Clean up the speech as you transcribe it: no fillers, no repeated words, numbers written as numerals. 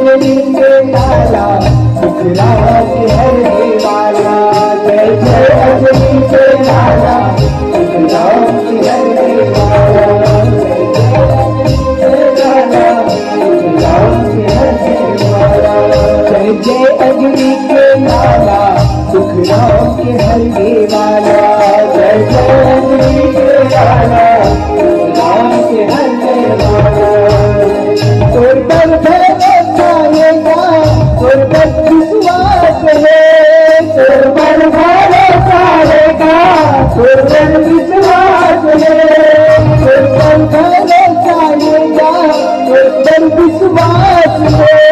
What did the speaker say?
अजनी के लाला सुख राम के हरने वाला। जय जय अजनी के लाला सुख राम के हरने वाला। जय जय अजनी के लाला सुख राम के हरने वाला। जय जय अजनी के लाला सुख राम के हरने वाला। तोर पर भरोसा आएगा, तोर पर विश्वास है, तोर पर भरोसा आएगा, तोर पर विश्वास है, तोर पर भरोसा आएगा, तोर पर विश्वास है।